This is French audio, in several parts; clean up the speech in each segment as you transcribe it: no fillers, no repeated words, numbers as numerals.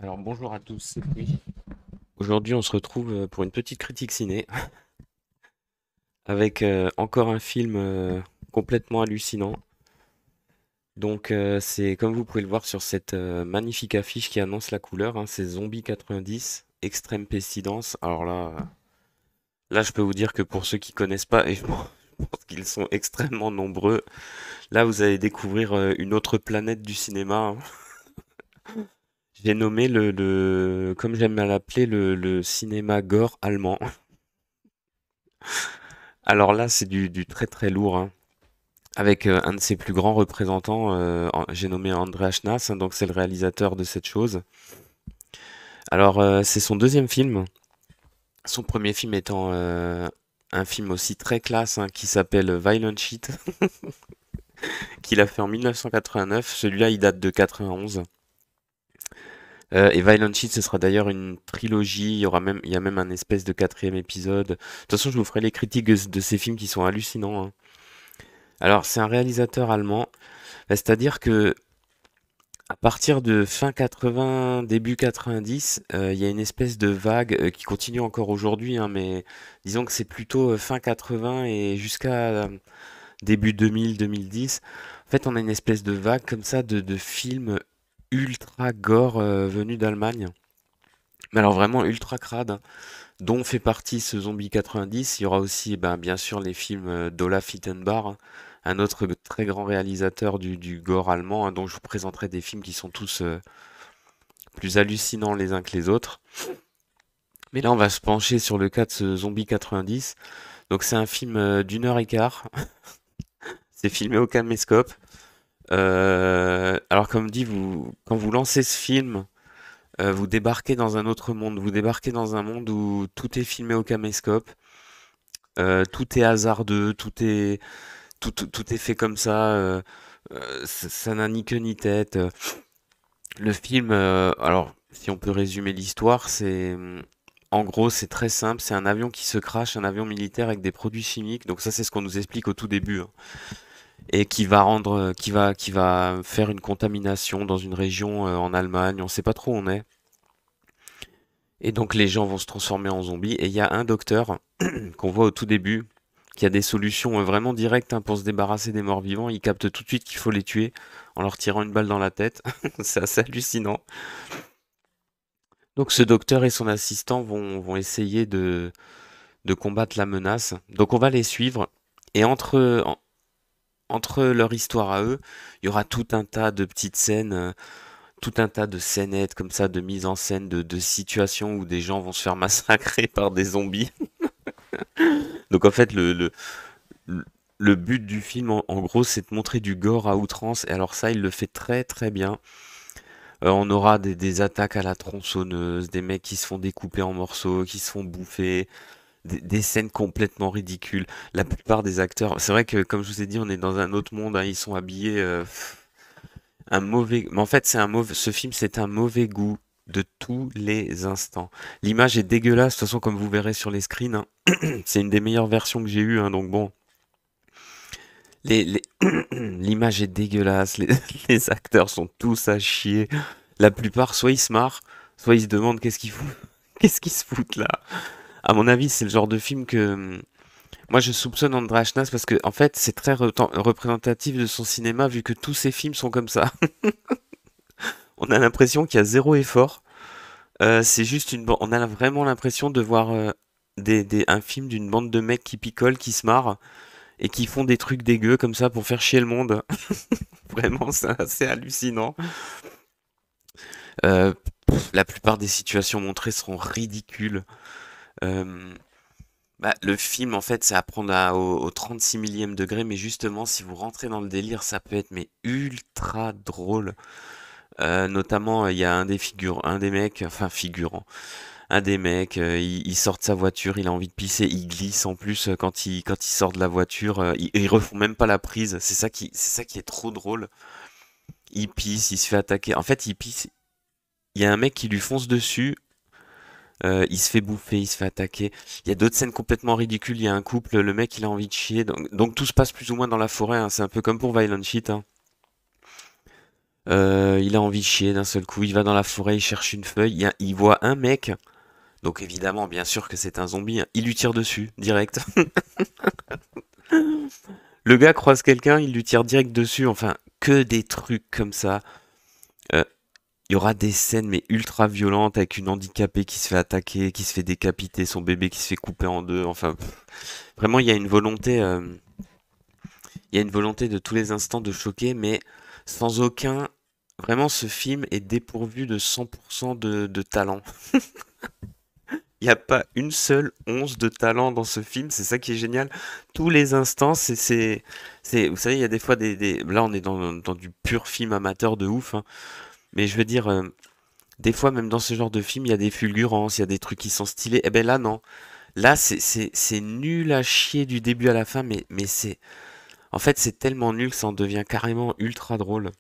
Alors bonjour à tous, c'est Louis. Aujourd'hui on se retrouve pour une petite critique ciné avec encore un film complètement hallucinant. Donc c'est comme vous pouvez le voir sur cette magnifique affiche qui annonce la couleur, hein, c'est Zombie 90, Extrême Pestilence. Alors là je peux vous dire que pour ceux qui connaissent pas, et je pense qu'ils sont extrêmement nombreux, là vous allez découvrir une autre planète du cinéma, hein. J'ai nommé comme j'aime à l'appeler, le cinéma gore allemand. Alors là, c'est du très très lourd, hein. Avec un de ses plus grands représentants, j'ai nommé Andreas Schnaas, hein, donc c'est le réalisateur de cette chose. Alors c'est son deuxième film, son premier film étant un film aussi très classe, hein, qui s'appelle Violent Sheet, qu'il a fait en 1989. Celui-là, il date de 91. Et Violent Sheet, ce sera d'ailleurs une trilogie. Il y a même un espèce de quatrième épisode. De toute façon, je vous ferai les critiques de ces films qui sont hallucinants, hein. Alors, c'est un réalisateur allemand. C'est-à-dire que à partir de fin 80, début 90, il y a une espèce de vague qui continue encore aujourd'hui, hein, mais disons que c'est plutôt fin 80 et jusqu'à début 2000, 2010. En fait, on a une espèce de vague comme ça de films ultra gore venus d'Allemagne. Mais alors vraiment ultra crade, hein, dont fait partie ce Zombie 90. Il y aura aussi, ben, bien sûr, les films d'Olaf Ittenbar, hein, un autre très grand réalisateur du gore allemand, hein, dont je vous présenterai des films qui sont tous plus hallucinants les uns que les autres. Mais là, on va se pencher sur le cas de ce Zombie 90. Donc, c'est un film d'une heure et quart. C'est filmé au caméscope. Alors, comme dit, quand vous lancez ce film, vous débarquez dans un autre monde. Vous débarquez dans un monde où tout est filmé au caméscope. Tout est hasardeux, tout est fait comme ça. Ça n'a ni queue ni tête. Le film, alors, si on peut résumer l'histoire, en gros, c'est très simple. C'est un avion qui se crache, un avion militaire avec des produits chimiques. Donc ça, c'est ce qu'on nous explique au tout début, hein. Et qui va faire une contamination dans une région en Allemagne. On sait pas trop où on est. Et donc les gens vont se transformer en zombies. Et il y a un docteur qu'on voit au tout début qui a des solutions vraiment directes, hein, pour se débarrasser des morts vivants. Il capte tout de suite qu'il faut les tuer en leur tirant une balle dans la tête. C'est assez hallucinant. Donc ce docteur et son assistant vont essayer de combattre la menace. Donc on va les suivre. Et entre leur histoire à eux, il y aura tout un tas de petites scènes, tout un tas de scénettes comme ça, de mise en scène, de situations où des gens vont se faire massacrer par des zombies. Donc en fait, le, le but du film, en gros, c'est de montrer du gore à outrance. Et alors ça, il le fait très très bien. On aura des attaques à la tronçonneuse, des mecs qui se font découper en morceaux, qui se font bouffer, des scènes complètement ridicules. La plupart des acteurs, c'est vrai que comme je vous ai dit, on est dans un autre monde, hein, ils sont habillés un mauvais. Mais en fait, c'est un mauvais. Ce film, c'est un mauvais goût de tous les instants. L'image est dégueulasse, de toute façon, comme vous verrez sur les screens, hein. C'est une des meilleures versions que j'ai eues, hein, donc bon. L'image est dégueulasse, les acteurs sont tous à chier. La plupart, soit ils se marrent, soit ils se demandent qu'est-ce qu'ils foutent, qu'est-ce qu'ils se foutent là. À mon avis, c'est le genre de film que moi je soupçonne André Schnaas parce que en fait, c'est très représentatif de son cinéma vu que tous ses films sont comme ça. On a l'impression qu'il y a zéro effort. C'est juste on a vraiment l'impression de voir un film d'une bande de mecs qui picolent, qui se marrent et qui font des trucs dégueux comme ça pour faire chier le monde. Vraiment, c'est assez hallucinant. Euh, la plupart des situations montrées seront ridicules. Euh, le film, en fait, c'est à prendre au 36 millième degré, mais justement, si vous rentrez dans le délire, ça peut être mais ultra drôle. Notamment, il y a un des mecs, enfin figurant, un des mecs, il sort de sa voiture, il a envie de pisser, il glisse en plus quand il sort de la voiture, ils refont même pas la prise. C'est ça qui est trop drôle. Il pisse, il se fait attaquer. En fait, il pisse, il y a un mec qui lui fonce dessus, il se fait bouffer, il se fait attaquer. Il y a d'autres scènes complètement ridicules. Il y a un couple, le mec il a envie de chier. Donc tout se passe plus ou moins dans la forêt, hein. C'est un peu comme pour Violent Shit, hein. Il a envie de chier d'un seul coup, il va dans la forêt, il cherche une feuille, il voit un mec, donc évidemment, bien sûr que c'est un zombie, hein, il lui tire dessus, direct. Le gars croise quelqu'un, il lui tire direct dessus, enfin, que des trucs comme ça. Euh, Il y aura des scènes mais ultra violentes avec une handicapée qui se fait attaquer, qui se fait décapiter, son bébé qui se fait couper en deux. Enfin, vraiment, il y a une volonté de tous les instants de choquer, mais sans aucun. Vraiment, ce film est dépourvu de 100% de talent. Il n'y a pas une seule once de talent dans ce film, c'est ça qui est génial. Tous les instants, vous savez, il y a des fois là, on est dans du pur film amateur de ouf, hein. Mais je veux dire, des fois, même dans ce genre de film, il y a des fulgurances, il y a des trucs qui sont stylés. Eh ben là, non. Là, c'est nul à chier du début à la fin, mais en fait, c'est tellement nul que ça en devient carrément ultra drôle.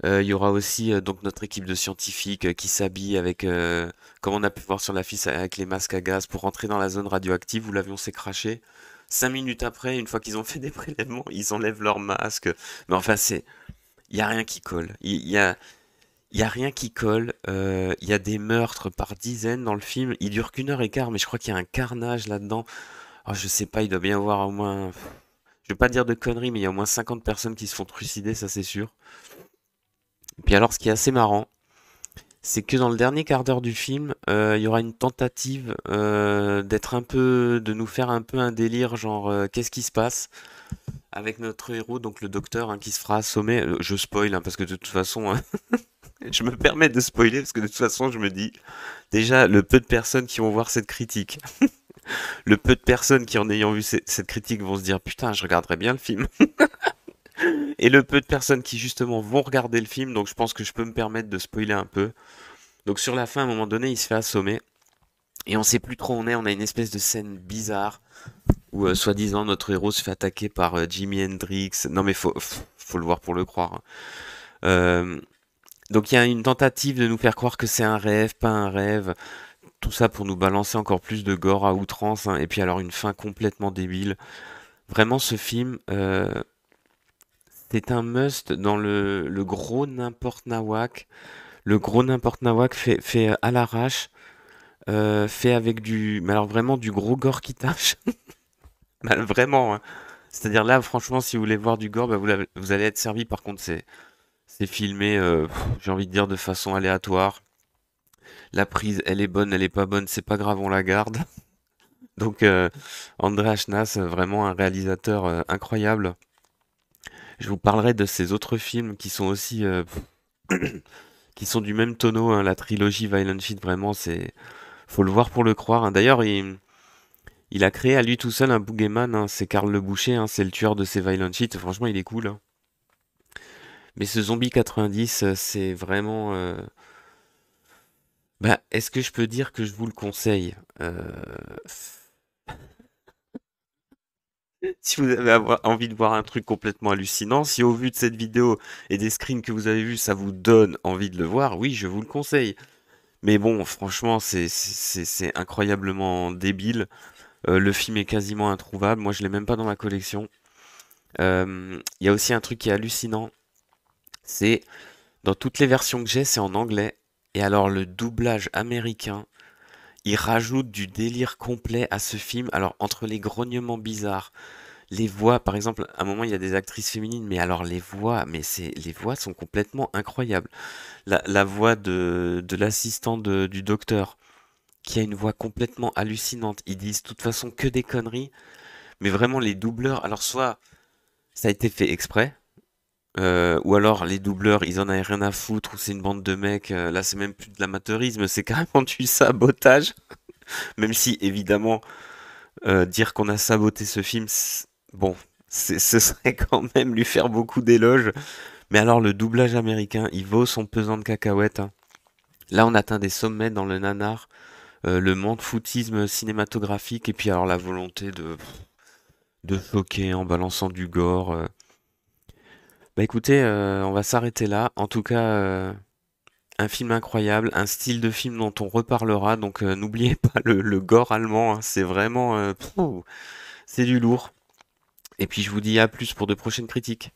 Il y aura aussi donc notre équipe de scientifiques qui s'habille avec, comme on a pu voir sur l'affiche, avec les masques à gaz pour rentrer dans la zone radioactive où l'avion s'est crashé. 5 minutes après, une fois qu'ils ont fait des prélèvements, ils enlèvent leur masque. Mais enfin, il y a rien qui colle. Il y a rien qui colle. Il y a des meurtres par dizaines dans le film. Il dure qu'1 heure et quart, mais je crois qu'il y a un carnage là-dedans. Oh, je sais pas, il doit bien y avoir au moins. Je vais pas dire de conneries, mais il y a au moins 50 personnes qui se font trucider, ça c'est sûr. Et puis alors, ce qui est assez marrant, c'est que dans le dernier quart d'heure du film, il y aura une tentative de nous faire un peu un délire, genre qu'est-ce qui se passe avec notre héros, donc le docteur, hein, qui se fera assommer. Je spoil, hein, parce que de toute façon, hein, je me permets de spoiler parce que de toute façon, je me dis déjà le peu de personnes qui vont voir cette critique, le peu de personnes qui en ayant vu cette critique vont se dire putain, je regarderai bien le film. Et le peu de personnes qui justement vont regarder le film, donc je pense que je peux me permettre de spoiler un peu. Donc sur la fin, à un moment donné, il se fait assommer. Et on sait plus trop où on est, on a une espèce de scène bizarre où soi-disant notre héros se fait attaquer par Jimi Hendrix. Non mais faut le voir pour le croire, hein. Euh, donc il y a une tentative de nous faire croire que c'est un rêve, pas un rêve. Tout ça pour nous balancer encore plus de gore à outrance, hein. Et puis alors une fin complètement débile. Vraiment ce film, c'est un must dans le gros n'importe nawak. Le gros n'importe nawak fait à l'arrache. Fait avec mais alors vraiment du gros gore qui tâche. Bah, vraiment, hein. C'est-à-dire là, franchement, si vous voulez voir du gore, bah, vous allez être servi. Par contre, c'est filmé, j'ai envie de dire, de façon aléatoire. La prise, elle est bonne, elle est pas bonne, c'est pas grave, on la garde. Donc, André Ashnas, vraiment un réalisateur incroyable. Je vous parlerai de ses autres films qui sont aussi, qui sont du même tonneau, hein. La trilogie Violent Shit, vraiment, faut le voir pour le croire, hein. D'ailleurs, il a créé à lui tout seul un boogeyman, hein. C'est Karl Le Boucher, hein. C'est le tueur de ces Violent Shit. Franchement, il est cool, hein. Mais ce Zombie 90, c'est vraiment. Bah, est-ce que je peux dire que je vous le conseille? Si vous avez envie de voir un truc complètement hallucinant, si au vu de cette vidéo et des screens que vous avez vus, ça vous donne envie de le voir, oui, je vous le conseille. Mais bon, franchement, c'est incroyablement débile. Le film est quasiment introuvable. Moi, je l'ai même pas dans ma collection. Il y a aussi un truc qui est hallucinant. C'est dans toutes les versions que j'ai, c'est en anglais. Et alors, le doublage américain, il rajoute du délire complet à ce film. Alors, entre les grognements bizarres, les voix, par exemple, à un moment, il y a des actrices féminines, mais alors les voix, les voix sont complètement incroyables. La voix de l'assistant du docteur, qui a une voix complètement hallucinante. Ils disent de toute façon que des conneries, mais vraiment les doubleurs, alors soit ça a été fait exprès, ou alors les doubleurs, ils en avaient rien à foutre, ou c'est une bande de mecs, là c'est même plus de l'amateurisme, c'est carrément du sabotage. Même si, évidemment, dire qu'on a saboté ce film, bon, ce serait quand même lui faire beaucoup d'éloges. Mais alors le doublage américain, il vaut son pesant de cacahuètes, hein. Là on atteint des sommets dans le nanar, le monde footisme cinématographique, et puis alors la volonté de choquer en balançant du gore. Bah écoutez, on va s'arrêter là. En tout cas, un film incroyable, un style de film dont on reparlera. Donc n'oubliez pas le gore allemand, hein. C'est vraiment, c'est du lourd. Et puis je vous dis à plus pour de prochaines critiques.